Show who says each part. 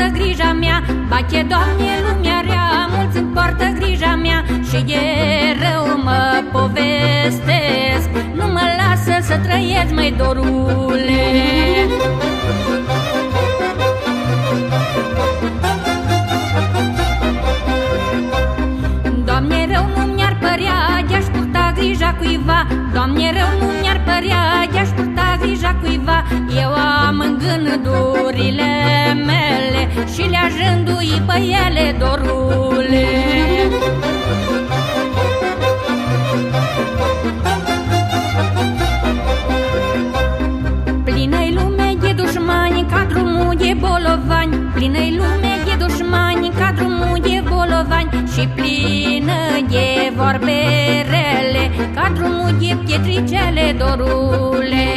Speaker 1: poartă grija mea, bache, Doamne, lumea rea, mulți îmi poartă grija mea și de rău mă povestesc. Nu mă lasă să trăiesc, măi, dorule. Doamne, rău nu mi-ar părea de-aș purta grija cuiva, Doamne, rău nu mi-ar părea de-aș purta grija cuiva. Eu am în gândurile mele și le-aș rândui pe ele, dorule. Plină-i lume de dușmani ca drumul de bolovani, plină-i lume de dușmani ca drumul de bolovani și plină de vorbe rele ca drumul de pietricele, dorule.